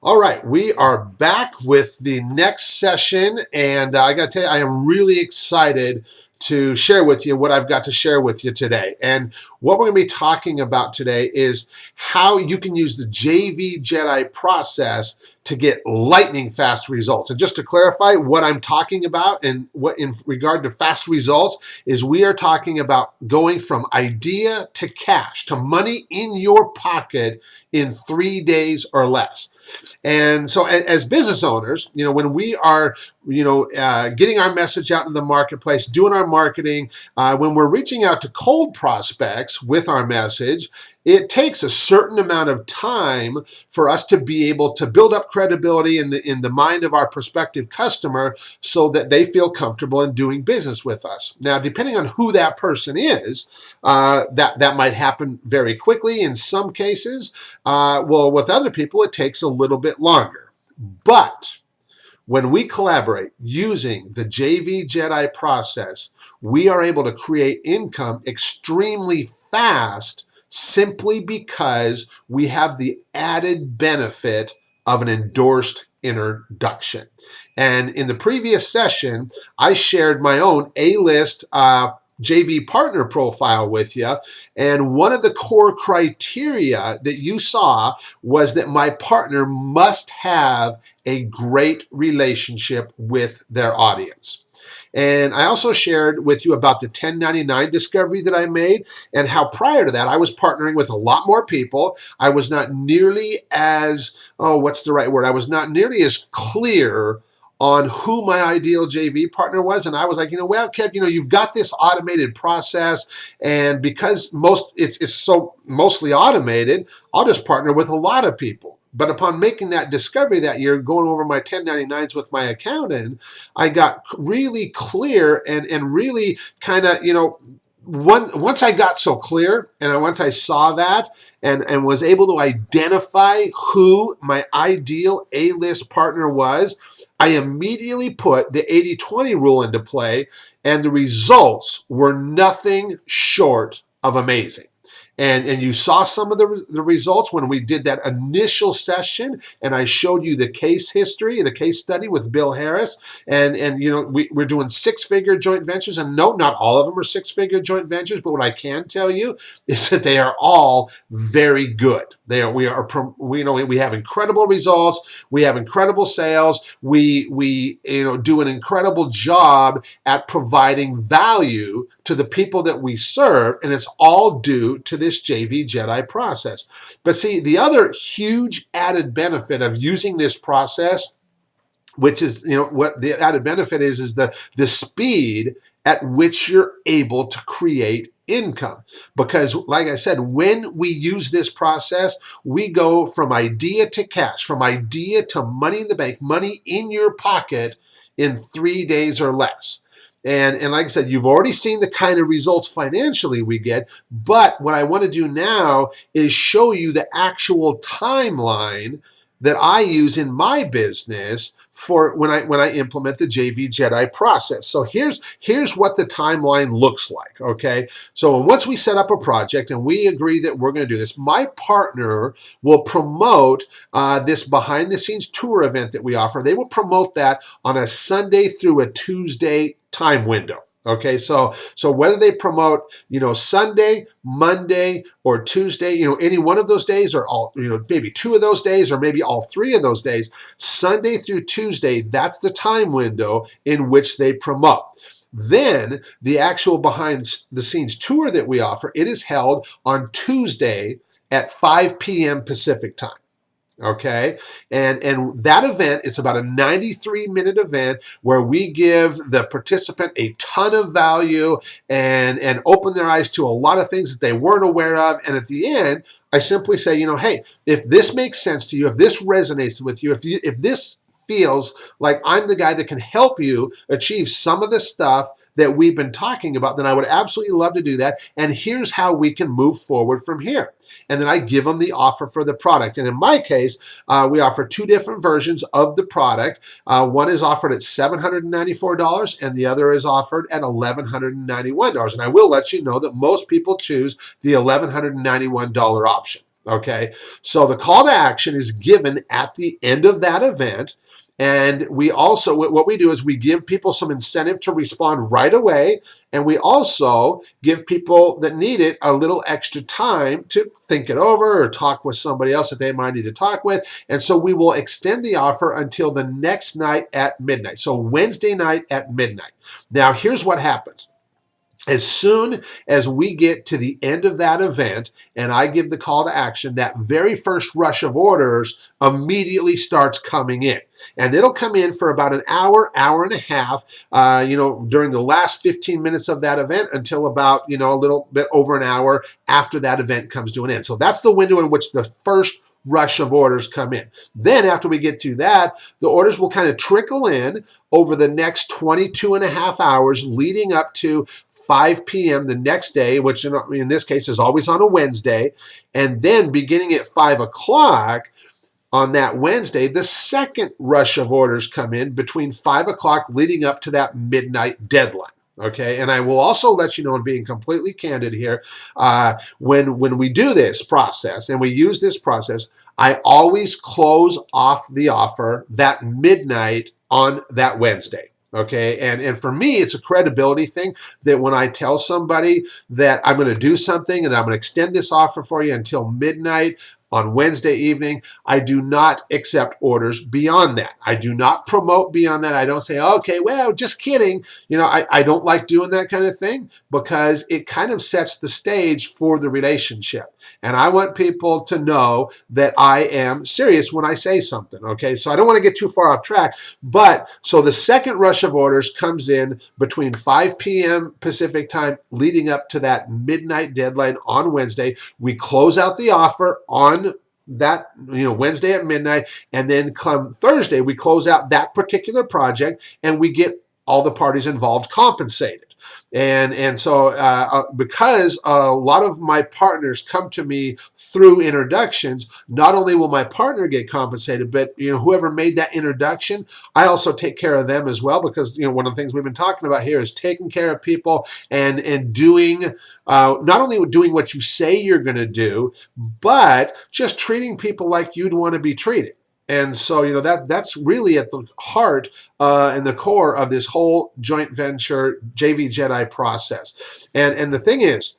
All right, we are back with the next session, and I got to tell you, I am really excited to share with you what I've got to share with you today. And what we're going to be talking about today is how you can use the JV Jedi process to get lightning fast results. And just to clarify what I'm talking about and what in regard to fast results is we are talking about going from idea to cash, to money in your pocket in 3 days or less. And so as business owners, when we are, getting our message out in the marketplace, doing our marketing, when we're reaching out to cold prospects with our message, it takes a certain amount of time for us to be able to build up credibility in the mind of our prospective customer so that they feel comfortable in doing business with us. Now, depending on who that person is, that might happen very quickly in some cases. Well, with other people, it takes a little bit longer. But when we collaborate using the JV Jedi process, we are able to create income extremely fast simply because we have the added benefit of an endorsed introduction. And in the previous session, I shared my own A-list JV partner profile with you. And one of the core criteria that you saw was that my partner must have a great relationship with their audience. And I also shared with you about the 1099 discovery that I made and how prior to that I was partnering with a lot more people. I was not nearly as, I was not nearly as clear on who my ideal JV partner was. And I was like, well, Kev, you've got this automated process, and because it's so mostly automated, I'll just partner with a lot of people. But upon making that discovery that year, going over my 1099s with my accountant, I got really clear and really kind of, once I got so clear and once I saw that and was able to identify who my ideal A-list partner was, I immediately put the 80-20 rule into play, and the results were nothing short of amazing. And you saw some of the results when we did that initial session, and I showed you the case history, the case study with Bill Harris, and we're doing six-figure joint ventures, and no, not all of them are six-figure joint ventures, but what I can tell you is that they are all very good. We have incredible results, we have incredible sales, we do an incredible job at providing value to the people that we serve, and it's all due to this JV Jedi process. But see, the other huge added benefit of using this process, which is, what the added benefit is the speed at which you're able to create income. Because like I said, when we use this process, we go from idea to cash, from idea to money in the bank, money in your pocket in 3 days or less. And like I said, you've already seen the kind of results financially we get, but what I want to do now is show you the actual timeline that I use in my business for when I implement the JV Jedi process. So here's what the timeline looks like, okay? So once we set up a project and we agree that we're going to do this, my partner will promote this behind-the-scenes tour event that we offer. They will promote that on a Sunday through a Tuesday time window. Okay, so whether they promote, Sunday, Monday, or Tuesday, any one of those days, or all, maybe 2 of those days, or maybe all 3 of those days, Sunday through Tuesday, that's the time window in which they promote. Then the actual behind the scenes tour that we offer, it is held on Tuesday at 5 p.m. Pacific time. Okay, and that event, it's about a 93-minute event where we give the participant a ton of value and open their eyes to a lot of things that they weren't aware of. And at the end, I simply say, hey, if this makes sense to you, if this resonates with you, if this feels like I'm the guy that can help you achieve some of the stuff that we've been talking about, then I would absolutely love to do that. And here's how we can move forward from here. And then I give them the offer for the product. And in my case, we offer 2 different versions of the product. One is offered at $794 and the other is offered at $1,191. And I will let you know that most people choose the $1,191 option. Okay, so the call to action is given at the end of that event. And we also, what we do is we give people some incentive to respond right away. And we also give people that need it a little extra time to think it over or talk with somebody else that they might need to talk with. And so we will extend the offer until the next night at midnight. So Wednesday night at midnight. Now, here's what happens. As soon as we get to the end of that event and I give the call to action, that very first rush of orders immediately starts coming in. And it'll come in for about an hour, hour and a half, during the last 15 minutes of that event until about, a little bit over an hour after that event comes to an end. So that's the window in which the first rush of orders come in. Then after we get through that, the orders will kind of trickle in over the next 22 and a half hours leading up to 5 p.m. the next day, which in this case is always on a Wednesday. And then beginning at 5 o'clock on that Wednesday, the second rush of orders come in between 5 o'clock leading up to that midnight deadline. Okay, and I will also let you know, and being completely candid here, when we do this process and we use this process, I always close off the offer that midnight on that Wednesday. Okay, and for me, it's a credibility thing that when I tell somebody that I'm going to do something and I'm going to extend this offer for you until midnight on Wednesday evening, I do not accept orders beyond that. I do not promote beyond that. I don't say, okay, well, just kidding. I don't like doing that kind of thing because it kind of sets the stage for the relationship. And I want people to know that I am serious when I say something, okay? So I don't want to get too far off track. But so the second rush of orders comes in between 5 p.m. Pacific time leading up to that midnight deadline on Wednesday. We close out the offer on that Wednesday at midnight, and then come Thursday we close out that particular project and we get all the parties involved compensated. And so because a lot of my partners come to me through introductions, not only will my partner get compensated, but whoever made that introduction, I also take care of them as well, because one of the things we've been talking about here is taking care of people and doing not only doing what you say you're going to do, but just treating people like you'd want to be treated. And so, that's really at the heart and the core of this whole joint venture JV Jedi process. And the thing is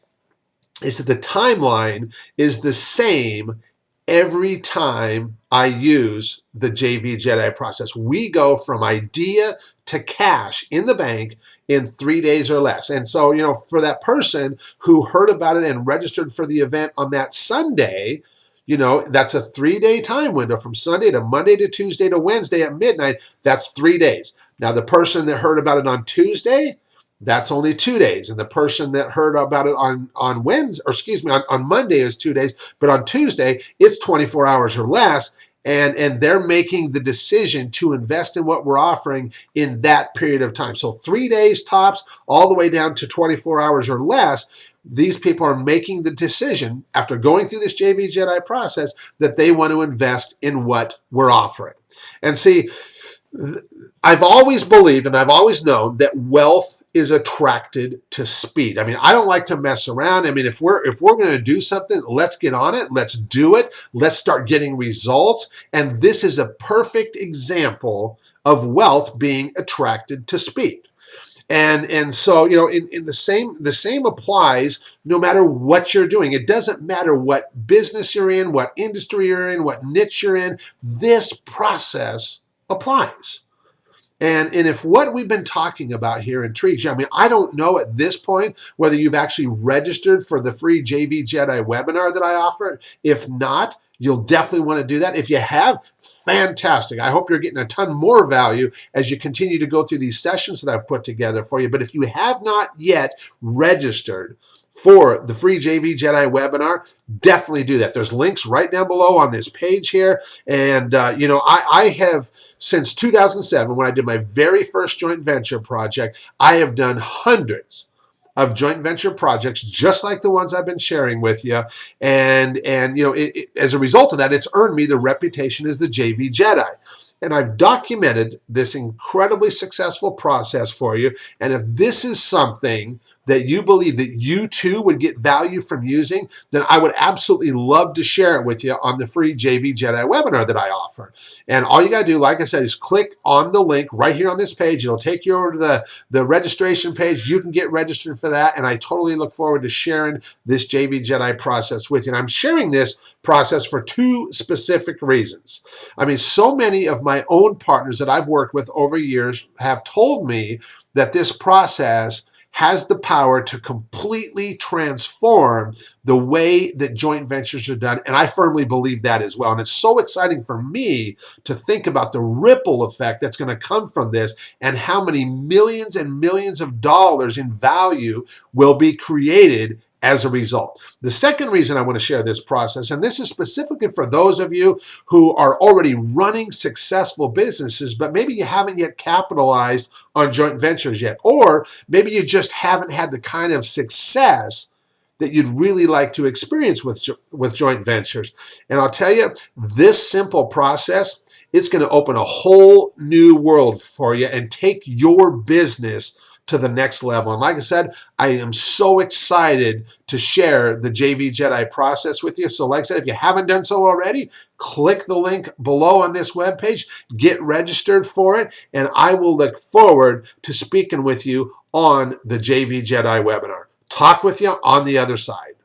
that the timeline is the same every time I use the JV Jedi process. We go from idea to cash in the bank in 3 days or less. And so, for that person who heard about it and registered for the event on that Sunday, that's a 3-day time window from Sunday to Monday to Tuesday to Wednesday at midnight. That's 3 days. Now, the person that heard about it on Tuesday, that's only 2 days. And the person that heard about it on Wednesday, or excuse me, on Monday is 2 days. But on Tuesday, it's 24 hours or less. And they're making the decision to invest in what we're offering in that period of time. So 3 days tops, all the way down to 24 hours or less. These people are making the decision after going through this JV Jedi process that they want to invest in what we're offering. And see, I've always believed and I've always known that wealth is attracted to speed. I mean, I don't like to mess around. I mean, if we're going to do something, let's get on it. Let's do it. Let's start getting results. And this is a perfect example of wealth being attracted to speed. And so, in the same applies no matter what you're doing. It doesn't matter what business you're in, what industry you're in, what niche you're in. This process applies. And if what we've been talking about here intrigues you, I mean, I don't know at this point whether you've actually registered for the free JV Jedi webinar that I offer. If not, you'll definitely want to do that. If you have, fantastic. I hope you're getting a ton more value as you continue to go through these sessions that I've put together for you. But if you have not yet registered for the free JV Jedi webinar, definitely do that. There's links right down below on this page here. And, I have, since 2007, when I did my very first joint venture project, I have done hundreds of joint venture projects just like the ones I've been sharing with you. And as a result of that, it's earned me the reputation as the JV Jedi. And I've documented this incredibly successful process for you. And if this is something that you believe that you too would get value from using, then I would absolutely love to share it with you on the free JV Jedi webinar that I offer. And all you got to do, like I said, is click on the link right here on this page. It'll take you over to the registration page. You can get registered for that. And I totally look forward to sharing this JV Jedi process with you. And I'm sharing this process for two specific reasons. I mean, so many of my own partners that I've worked with over years have told me that this process has the power to completely transform the way that joint ventures are done. And I firmly believe that as well. And it's so exciting for me to think about the ripple effect that's going to come from this and how many millions and millions of dollars in value will be created as a result. The second reason I want to share this process, and this is specifically for those of you who are already running successful businesses, but maybe you haven't yet capitalized on joint ventures yet, or maybe you just haven't had the kind of success that you'd really like to experience with joint ventures. And I'll tell you, this simple process, it's going to open a whole new world for you and take your business to the next level. And like I said, I am so excited to share the JV Jedi process with you. So like I said, if you haven't done so already, click the link below on this webpage, get registered for it, and I will look forward to speaking with you on the JV Jedi webinar. Talk with you on the other side.